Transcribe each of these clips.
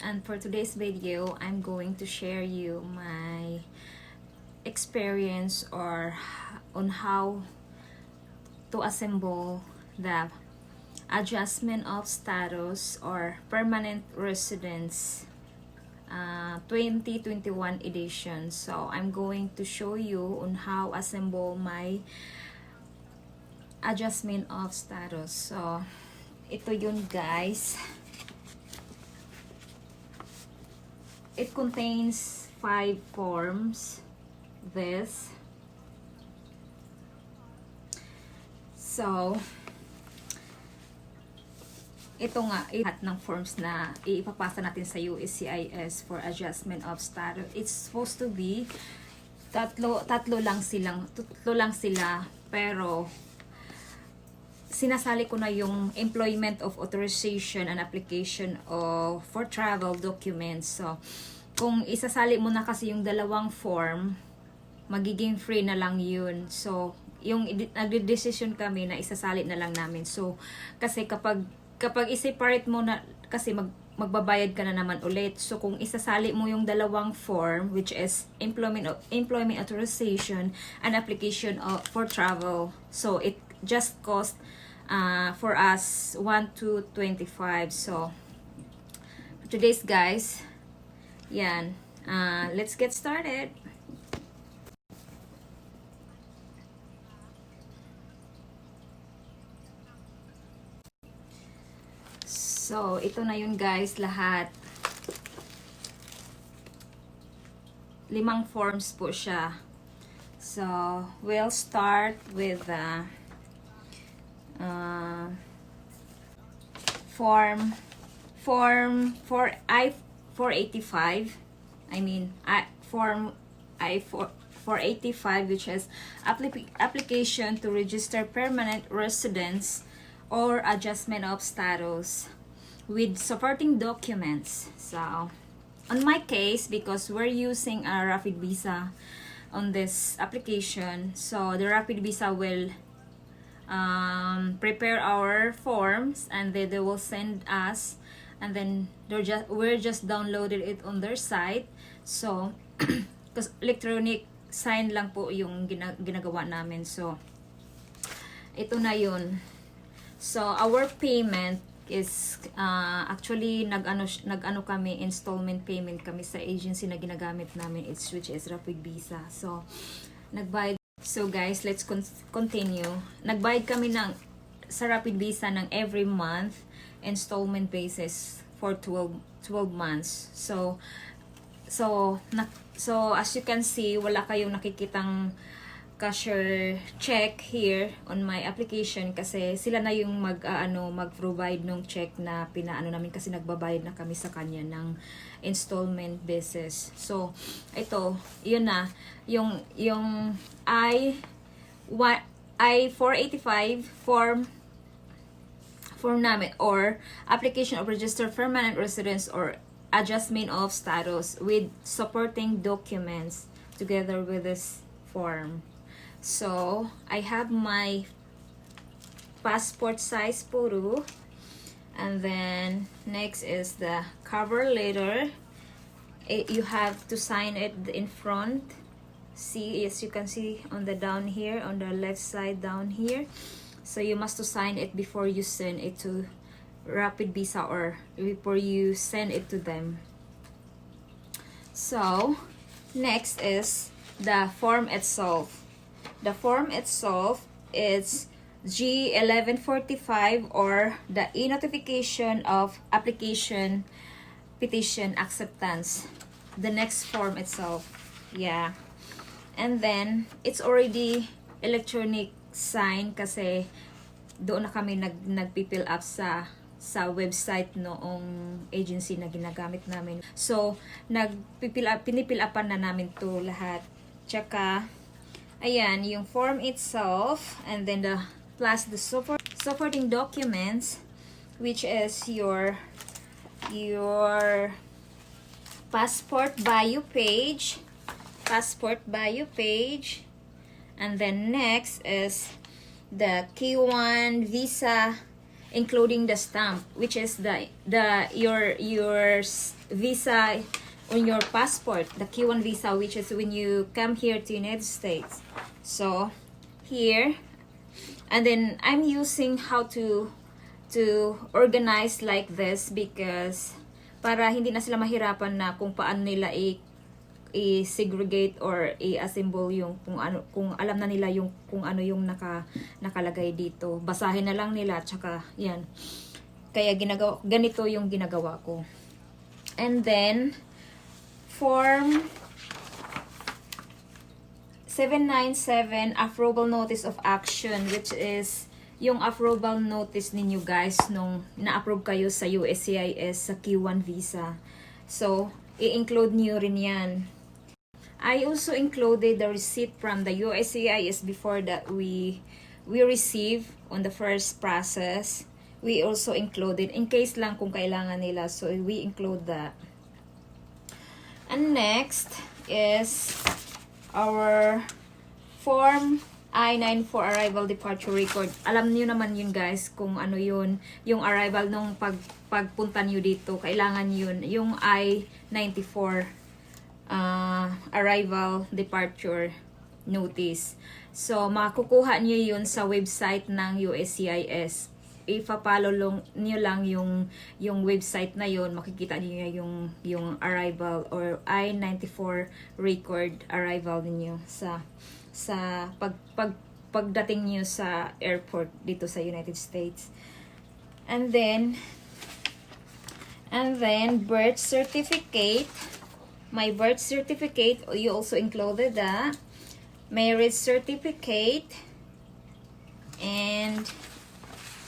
and for today's video I'm going to share you my experience on how to assemble the adjustment of status or permanent residence 2021 edition. So I'm going to show you on how assemble my adjustment of status. So ito yun guys. It contains 5 forms. This. So, ito nga, lahat ng forms na ipapasa natin sa USCIS for adjustment of status. It's supposed to be tatlo lang sila, pero sinasali ko na yung employment of authorization and application for travel documents. So, kung isasali mo na kasi yung dalawang form, magiging free na lang yun. So, yung nagde-decision kami na isasali na lang namin. So, kasi kapag i-separate mo na, kasi magbabayad ka na naman ulit. So, kung isasali mo yung dalawang form, which is employment authorization and application for travel. So, it just cost for us 1 to 25. So, for today's guys, yan. Let's get started. So, ito na yun guys, lahat. 5 forms po siya. So, we'll start with form 485. I mean, form I-485, which is application to register permanent residence or adjustment of status with supporting documents. So, on my case, because we're using a rapid visa on this application, so the rapid visa will prepare our forms and they will send us, and then we're just downloaded it on their site. So, because electronic sign lang po yung ginagawa namin. So, ito na yun. So, our payment is actually nag-ano kami, installment payment kami sa agency na ginagamit namin, which is Rapid Visa. So, nagbayad. So guys, let's continue. Nagbayad kami sa Rapid Visa ng every month installment basis for 12 months. So as you can see, wala kayong nakikitang cashier check here on my application kasi sila na yung mag-provide ng check na pinaano namin kasi nagbabayad na kami sa kanya ng installment basis. So, ito, yun na, yung I-485 form namin, or application of registered permanent residence or adjustment of status with supporting documents together with this form. So, I have my passport size photo, and then next is the cover letter. You have to sign it in front. See, as you can see on the down here, on the left side down here. So, you must to sign it before you send it to Rapid Visa or before you send it to them. So, next is the form itself. The form itself is G1145, or the e-notification of application petition acceptance. The next form itself. Yeah. And then, it's already electronic sign kasi doon na kami nagpipill up sa website noong agency na ginagamit namin. So, pinipil upan na namin to lahat. Tsaka, ayan, yung form itself, and then plus the supporting documents, which is your passport bio page, and then next is the K1 visa including the stamp, which is your visa on your passport, the Q1 visa, which is when you come here to United States. So here, and then I'm using how to organize like this because para hindi na sila mahirapan na kung paano nila i-segregate or i-assemble yung kung alam na nila yung kung ano yung nakalagay dito. Basahin na lang nila tsaka yan. Kaya ganito yung ginagawa ko. And then form 797 approval notice of action, which is yung approval notice ninyo guys nung na-approve kayo sa USCIS sa Q1 visa. So, i-include nyo rin yan. I also included the receipt from the USCIS before that we receive on the first process. We also included in case lang kung kailangan nila. So, we include that. And next is our form I-9 for arrival departure record. Alam niyo naman yun guys kung ano yun, yung arrival nung pagpunta niyo dito, kailangan yun, yung I-94 arrival departure notice. So makukuha niyo yun sa website ng USCIS. Ipapalo niyo lang yung website na yun, makikita niyo yung arrival or I-94 record arrival niyo sa pagdating niyo sa airport dito sa United States. And then birth certificate. My birth certificate, you also included the marriage certificate and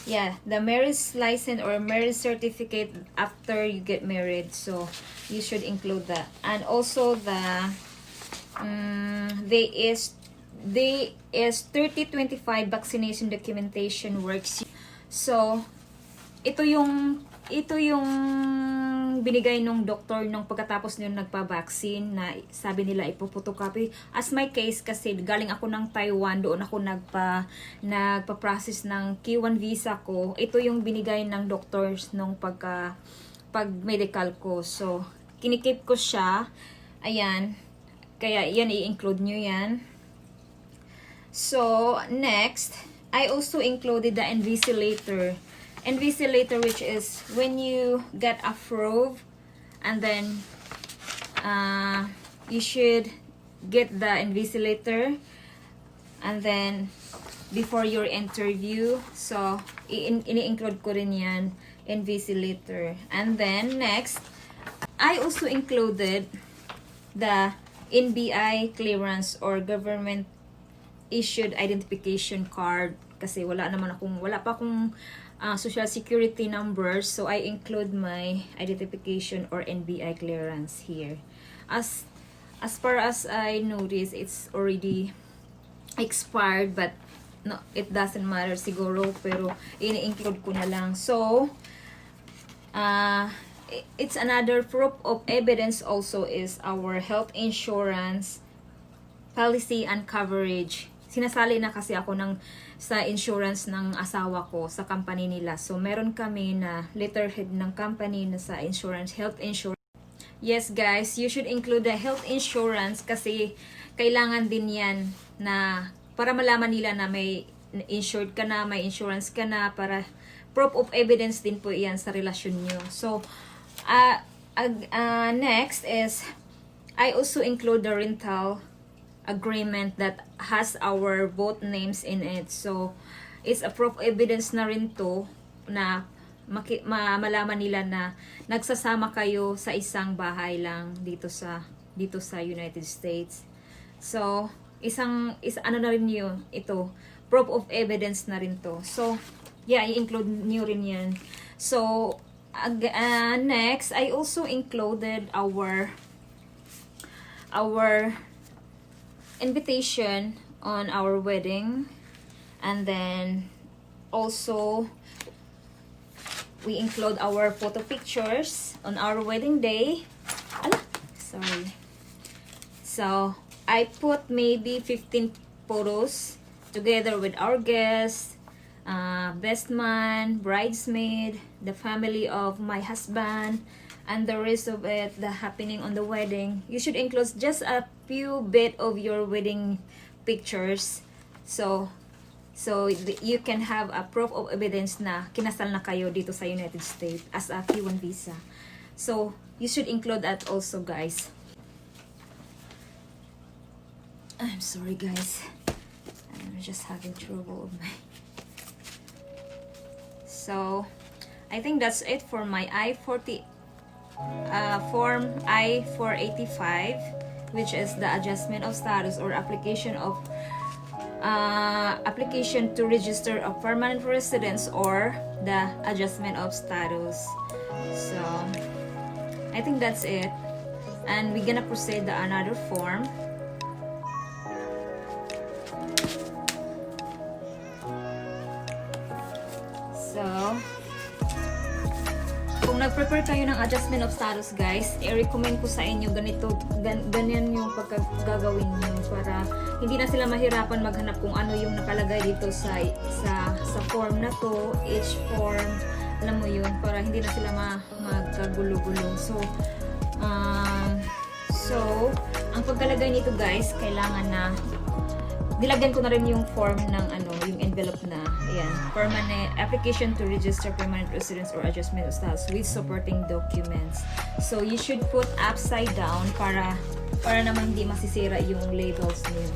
yeah, the marriage license or marriage certificate after you get married. So you should include that. And also the there is 3025 vaccination documentation works. So ito yung binigay nung doktor nung pagkatapos nung nagpa-vaccine na sabi nila ipopotocopy. As my case kasi galing ako ng Taiwan, doon ako nagpa-process ng Q1 visa ko. Ito yung binigay ng doctors nung pag medical ko. So kinikip ko siya. Ayan. Kaya yan i-include nyo yan. So next, I also included the NVC letter. NVC letter, which is when you get approved, and then you should get the NVC letter, and then before your interview. So ini-include ko rin yan, NVC letter. And then next, I also included the NBI clearance or government issued identification card kasi wala pa akong social security numbers, so I include my identification or NBI clearance here. As far as I notice, it's already expired, but no, it doesn't matter siguro, pero ini-include ko na lang. So it's another proof of evidence also is our health insurance policy and coverage. Sinasali na kasi ako sa insurance ng asawa ko sa company nila. So meron kami na letterhead ng company na sa insurance, health insurance. Yes guys, you should include the health insurance kasi kailangan din yan na para malaman nila na may insured ka na, may insurance ka na, para proof of evidence din po yan sa relasyon nyo. So next is I also include the rental agreement that has our both names in it. So it's a proof of evidence na rin to na malaman nila na nagsasama kayo sa isang bahay lang dito sa United States. So ano na rin yun, ito proof of evidence na rin to. So yeah, i-include nyo rin yan. So next, I also included our invitation on our wedding, and then also we include our photo pictures on our wedding day. Sorry. So I put maybe 15 photos together with our guests, best man, bridesmaid, the family of my husband, and the rest of it, the happening on the wedding. You should include just a few bit of your wedding pictures. So you can have a proof of evidence na kinasal na kayo dito sa United States as a Q1 visa. So you should include that also, guys. I'm sorry, guys. I'm just having trouble with my... So I think that's it for my form I-485, which is the adjustment of status or application to register of permanent residence or the adjustment of status. So I think that's it, and we're gonna proceed to another form. So kung nag-prepare kayo ng adjustment of status, guys, i-recommend ko sa inyo ganyan yung pagkagawin nyo para hindi na sila mahirapan maghanap kung ano yung nakalagay dito sa form na to, each form, alam mo yun, para hindi na sila magkagulo-gulo. So ang pagkalagay nito, guys, kailangan na nilagyan ko na rin yung form ng yung envelope na, ayan, permanent application to register permanent residence or adjustment of status with supporting documents. So you should put upside down para naman hindi masisira yung labels niyo.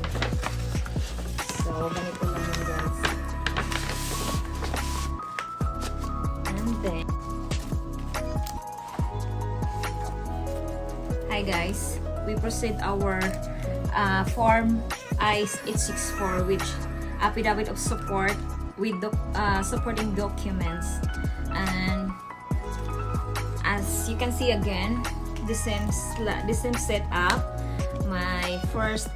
So ganito lang yun, guys. And then, hi guys, we proceed our form I-864, which affidavit of support with supporting documents. And as you can see again, the same setup. My first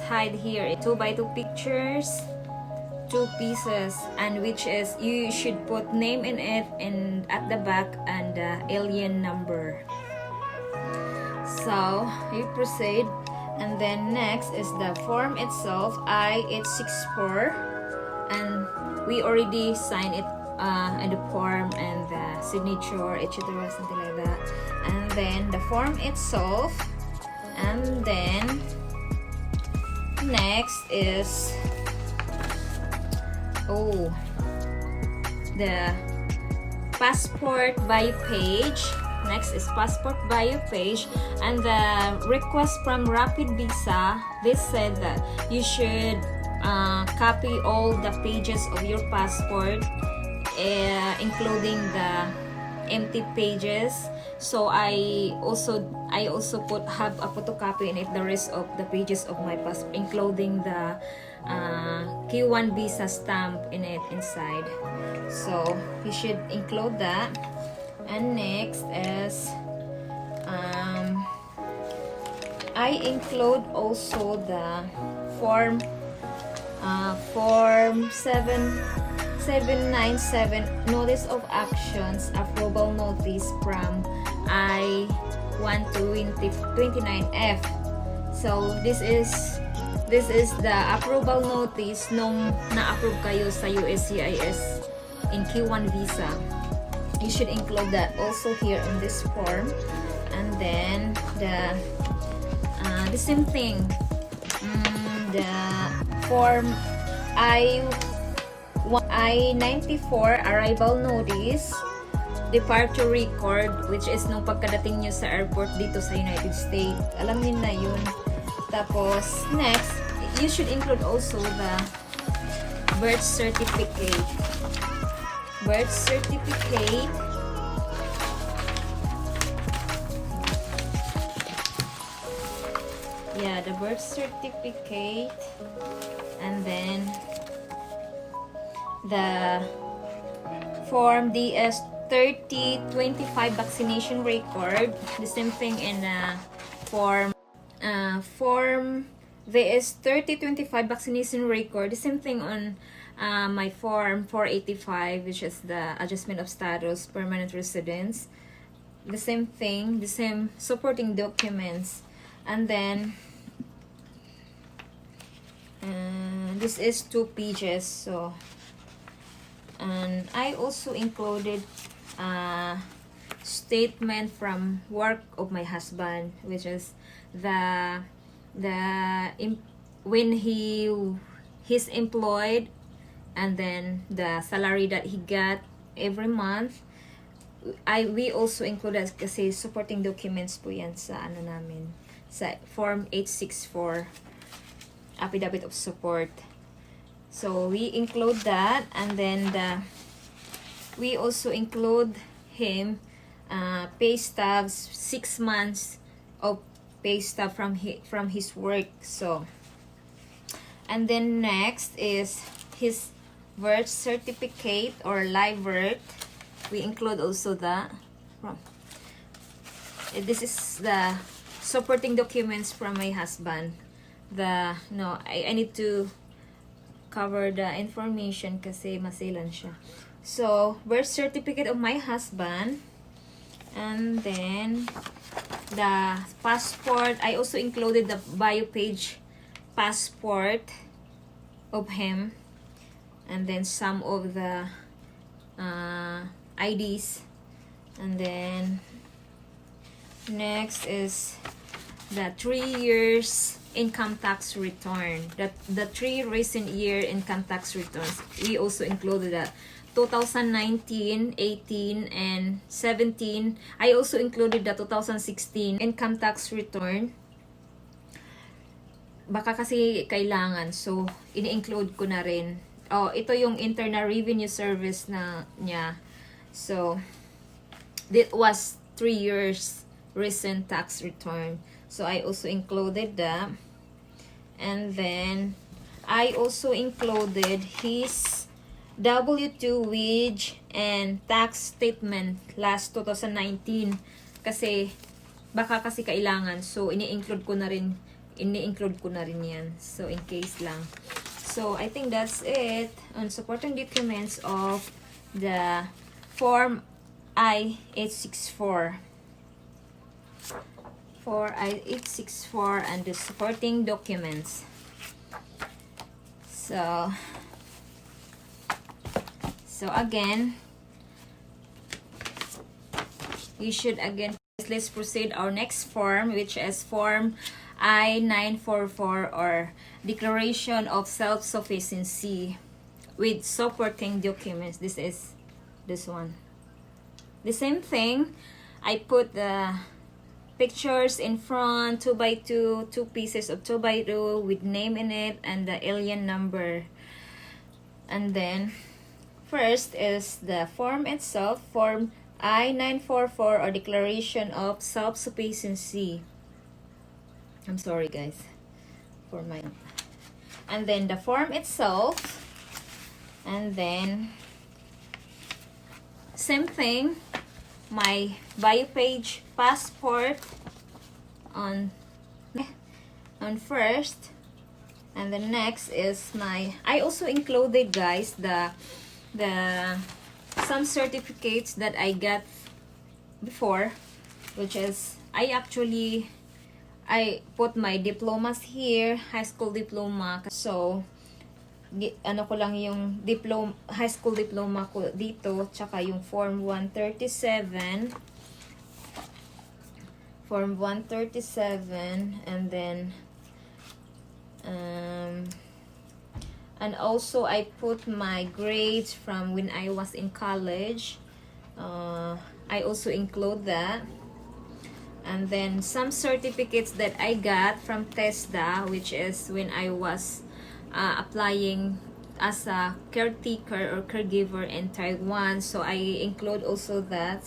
hide here 2x2 pictures, 2 pieces, and which is you should put name in it and at the back and the alien number. So you proceed, and then next is the form itself, I-864, and we already signed it in the form and the signature, etc., something like that. And then the form itself, and then next is the passport bio page. Next is passport bio page, and the request from Rapid Visa. They said that you should copy all the pages of your passport, including the empty pages. So I also have a photocopy in it, the rest of the pages of my passport, including the Q1 visa stamp in it inside. So you should include that. And next is I include also the form 797 notice of actions approval notice from I-129F. So this is the approval notice nung na-approve kayo sa USCIS in Q1 visa. You should include that also here in this form. And then the same thing, the form I-94 arrival notice, departure record, which is nung pagkadating nyo sa airport dito sa United States. Alam niyo na yun. Tapos next, you should include also the birth certificate. Birth certificate, yeah, the birth certificate, and then the form DS-3025 vaccination record. The same thing in form VS-3025 vaccination record. The same thing on my form 485, which is the adjustment of status permanent residence. The same thing, the same supporting documents. And then And this is 2 pages. So, and I also included a statement from work of my husband, which is when he's employed, and then the salary that he got every month. We also included kasi supporting documents po yan sa ano namin, sa form 864, affidavit of support. So we include that, and then we also include him pay stubs, 6 months of pay stub from his work. So, and then next is his birth certificate or live birth. We include also that. This is the supporting documents from my husband. I need to cover the information kasi masilan siya. So, birth certificate of my husband. And then, the passport. I also included the Fbpage passport of him. And then, some of the IDs. And then, next is the 3 years income tax return. The 3 recent year income tax returns. We also included that. 2019, 18, and 17. I also included the 2016 income tax return. Baka kasi kailangan. So, ini-include ko na rin. Oh, ito yung Internal Revenue Service na niya. So, that was 3 years recent tax return. So, I also included that. And then, I also included his W2 wage and tax statement last 2019. Kasi, baka kasi kailangan. So, ini-include ko na rin yan. So, in case lang. So, I think that's it on supporting documents of the Form I-864. For I-864 and the supporting documents. So again, you should let's proceed our next form, which is Form I-944 or Declaration of Self-Sufficiency with supporting documents. This is this one. The same thing, I put the pictures in front, 2x2, 2 pieces of 2x2 with name in it and the alien number. And then, first is the form itself, Form I-944 or Declaration of Self-Sufficiency. I'm sorry guys for my... And then the form itself, and then same thing, my Fbpage passport on first, and the next is my... I also included guys the some certificates that I got before, which is I put my diplomas here, high school diploma. So ano ko lang yung high school diploma ko dito, tsaka yung Form 137, and then and also I put my grades from when I was in college. I also include that. And then some certificates that I got from TESDA, which is when I was applying as a caretaker or caregiver in Taiwan. So I include also that,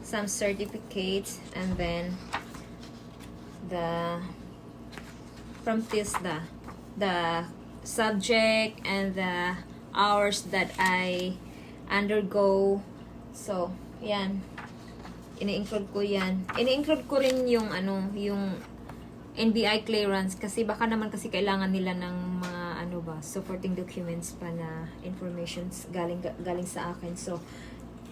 some certificates, and then from TESDA, the subject and the hours that I undergo. So yan, ini-include ko yan. Ini-include ko rin yung yung NBI clearance, kasi baka naman kasi kailangan nila ng mga supporting documents pa na informations galing sa akin. So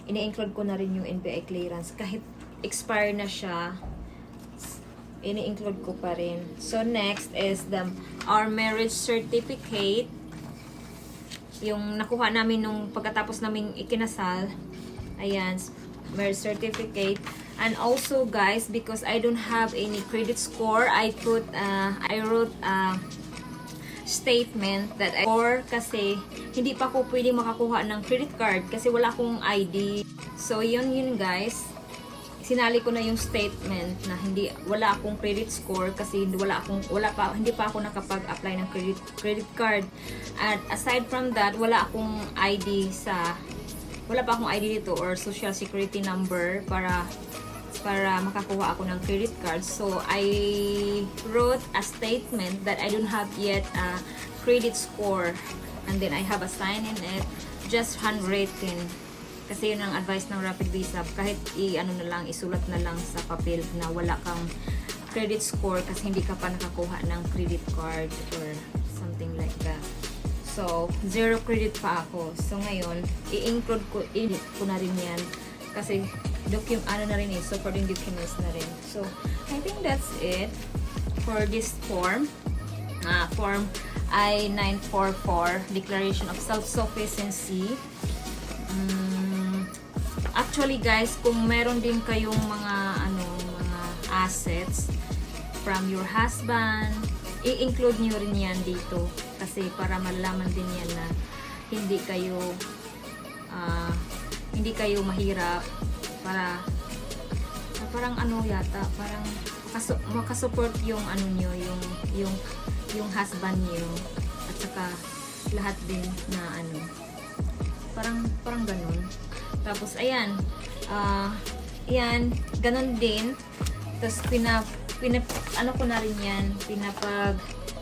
ini-include ko na rin yung NBI clearance kahit expire na siya. ini-include ko pa rin. So, next is our marriage certificate. Yung nakuha namin nung pagkatapos namin ikinasal. Ayan, marriage certificate. And also, guys, because I don't have any credit score, I wrote a statement that or kasi hindi pa ako pwedeng makakuha ng credit card kasi wala akong ID. So, yun guys. Sinali ko na yung statement na wala akong credit score kasi hindi pa ako nakapag-apply ng credit card. At aside from that, wala pa akong ID dito or social security number para makakuha ako ng credit card. So I wrote a statement that I don't have yet a credit score, and then I have a sign in it, just handwritten. Kasi yun ang advice ng Rapid Visa, kahit isulat na lang sa papel na wala kang credit score kasi hindi ka pa nakakuha ng credit card or something like that. So, 0 credit pa ako. So, ngayon, i-include ko na rin yan kasi supporting documents na rin. So, I think that's it for this form. Form I-944, Declaration of Self-Sufficiency. Actually, guys, kung meron din kayong mga assets from your husband, i-include nyo rin yan dito kasi para malalaman din yan na hindi kayo mahirap, parang parang makasupport yung yung husband niyo at saka lahat din na parang ganun. Tapos ayan, ganun din. Tapos ko na rin yan,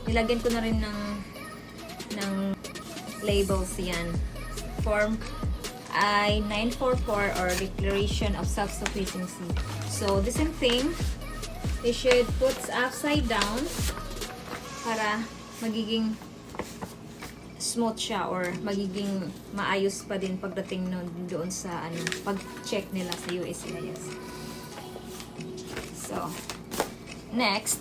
nilagyan ko na rin ng labels yan. Form I-944 or Declaration of Self-Sufficiency. So, the same thing, you should put upside down para magiging smooth siya or magiging maayos pa din pagdating doon sa pag-check nila sa USCIS. So, next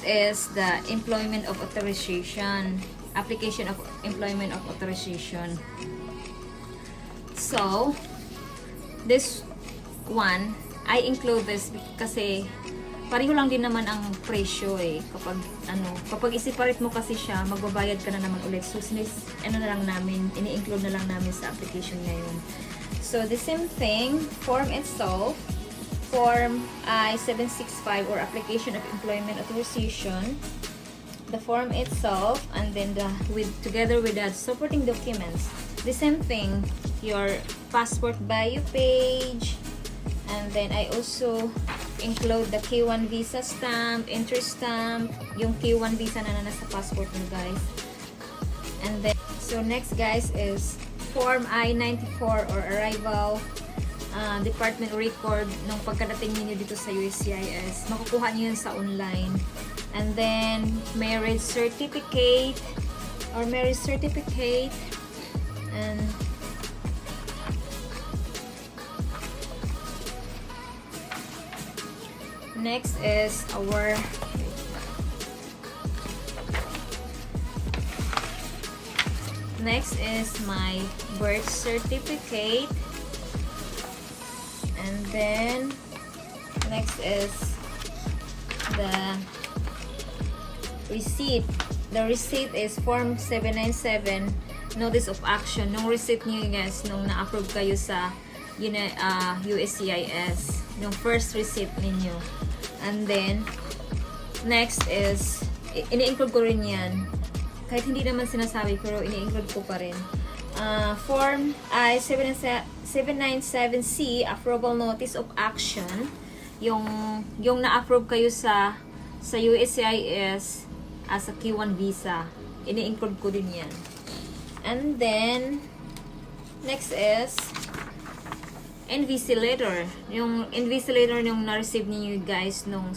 is the employment of authorization. Application of employment of authorization. So, this one, I include this kasi pareho lang din naman ang presyo kapag i-separate mo kasi siya, magbabayad ka na naman ulit. So, ini-include na lang namin sa application ngayon. So, the same thing, form itself, form I-765 or application of employment authorization. The form itself, and then together with the supporting documents. The same thing, your passport bio page, and then I also include the K1 visa stamp, entry stamp, yung K1 visa na nasa passport mo, guys. And then, so next, guys, is form I-94 or arrival department record nung pagkadating niyo dito sa USCIS. Makukuha niyo yun sa online. And then, marriage certificate or marriage certificate. And next is my birth certificate. And then, next is the receipt. The receipt is form 797, notice of action. Nung receipt niyo, guys, nung na-approve kayo sa USCIS, yung first receipt ninyo. And then, next is, ini-include ko rin yan. Kahit hindi naman sinasabi, pero ini-include ko pa rin. Form I-797C, approval notice of action. Yung na-approve kayo sa USCIS as a K1 visa. Ini-include ko din yan. And then, next is NVC letter. Yung NVC letter yung na-receive niyo, guys, nung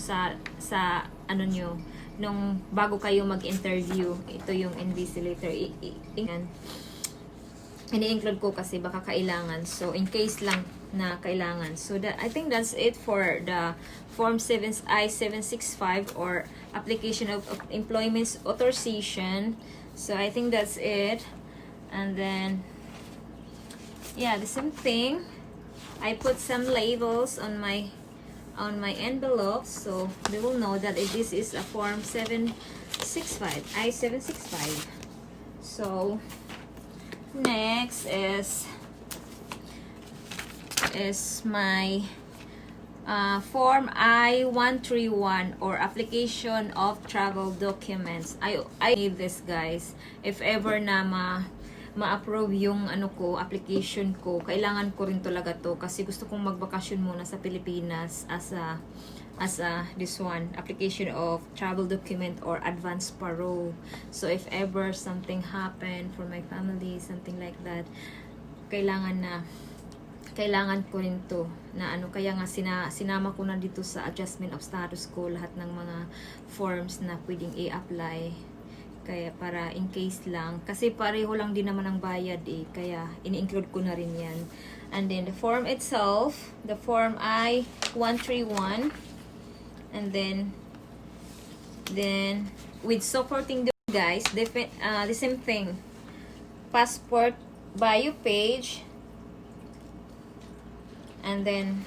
nung bago kayo mag-interview. Ito yung NVC letter. Ini-include ko kasi baka kailangan. So, in case lang na kailangan. So I think that's it for the Form 7 I-765 or Application of Employment Authorization. So I think that's it. And then, yeah, the same thing. I put some labels on my envelopes, so they will know that this is a Form 765, I-765. So next is my Form I-131 or Application of Travel Documents. I need this, guys. If ever na ma-approve yung application ko, kailangan ko rin talaga to kasi gusto kong magbakasyon muna sa Pilipinas as this one, Application of Travel Document or Advance Parole. So if ever something happen for my family, something like that, kailangan ko rin to na kaya nga sinama ko na dito sa adjustment of status ko lahat ng mga forms na pwedeng i-apply, kaya para in case lang, kasi pareho lang din naman ang bayad kaya ini-include ko na rin yan. And then the form itself, the Form I-131, and then with supporting the guys, the same thing, passport bio page, and then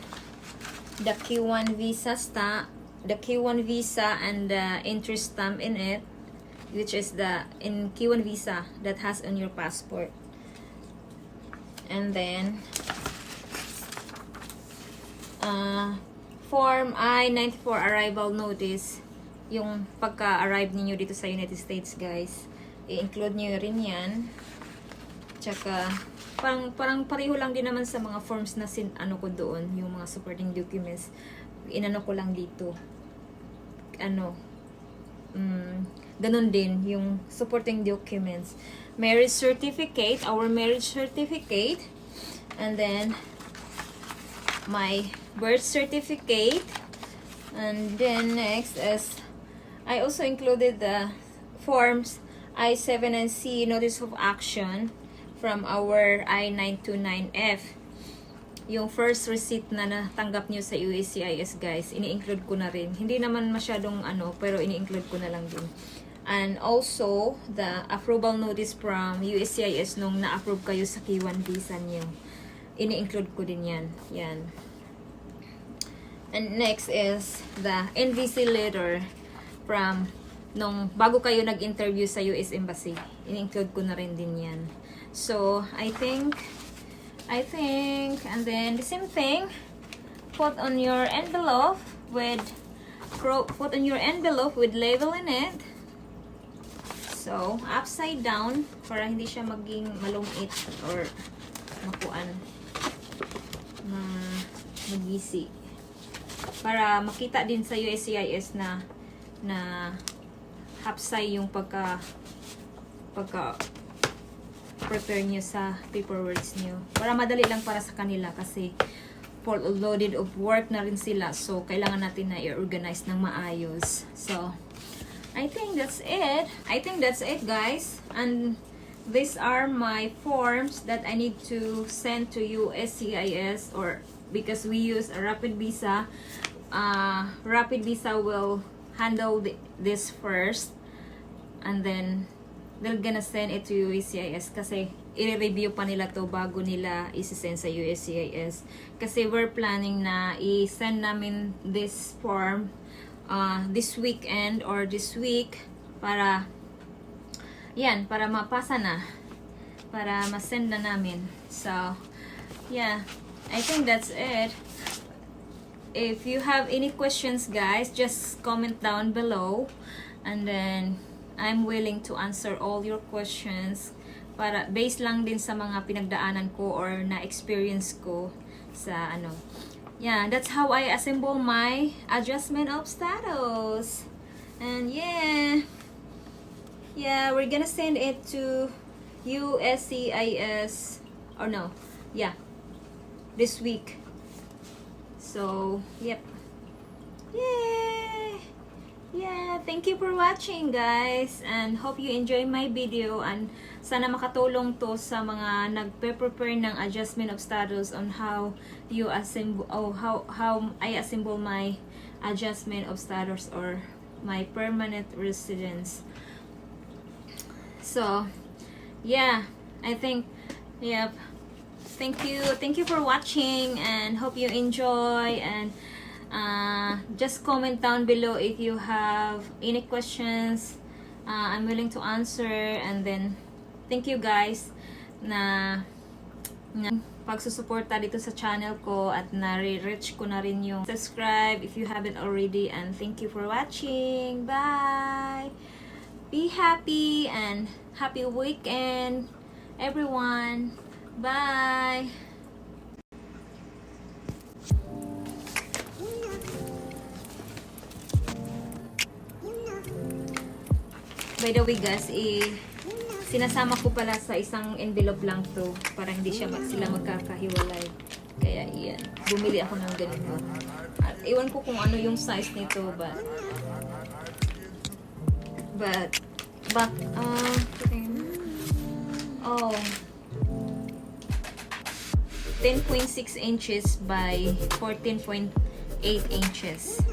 the Q1 visa and the interest stamp in it, which is the Q1 visa that has on your passport. And then Form I-94 arrival notice, yung pagka-arrive ninyo dito sa United States, guys, i-include nyo rin yan. Tsaka parang pareho lang din naman sa mga forms na ko doon, yung mga supporting documents, ko lang dito. Ganun din yung supporting documents. Marriage certificate, our marriage certificate, and then my birth certificate, and then next is I also included the forms I-7 and C notice of action from our I-929F. Yung first receipt na natanggap nyo sa USCIS, guys, ini-include ko na rin. Hindi naman masyadong pero ini-include ko na lang din. And also, the approval notice from USCIS nung na-approve kayo sa K1 visa nyo. Ini-include ko din yan. Yan. And next is the NVC letter from nung bago kayo nag-interview sa US Embassy. Ini-include ko na rin din yan. So, I think, and then the same thing, put on your envelope with label in it. So, upside down para hindi siya maging malungit or magisi. Para makita din sa USCIS na hapsay yung pagka prepare nyo sa paperwork nyo. Para madali lang para sa kanila kasi full loaded of work na rin sila. So, kailangan natin na i-organize ng maayos. So, I think that's it. Guys. And these are my forms that I need to send to USCIS, or because we use a rapid visa. Rapid visa will handle this first, and then they're gonna send it to USCIS kasi i-review pa nila to bago nila isi-send sa USCIS. Kasi we're planning na i-send namin this form this weekend or this week para mapasa na, para ma-send na namin. So, yeah, I think that's it. If you have any questions, guys, just comment down below, and then I'm willing to answer all your questions para based lang din sa mga pinagdaanan ko or na-experience ko sa Yeah, that's how I assemble my adjustment of status. And yeah, we're gonna send it to USCIS, or no, yeah, this week. So, yep. Yay! yeah, thank you for watching guys, and hope you enjoy my video, and sana makatulong to sa mga nagpe-prepare ng adjustment of status on how you assemble, how I assemble my adjustment of status or my permanent residence. So yeah, I think, yep, thank you for watching, and hope you enjoy, and just comment down below if you have any questions. I'm willing to answer. And then thank you guys na pagsusuporta dito sa channel ko, at na-reach ko na rin yung subscribe if you haven't already. And thank you for watching. Bye! Be happy and happy weekend everyone. Bye! By the way guys, sinasama ko pala sa isang envelope lang to para hindi sila magkakahiwalay. Kaya yan, bumili ako ng ganito. At iwan ko kung ano yung size nito, but 10.6 inches by 14.8 inches.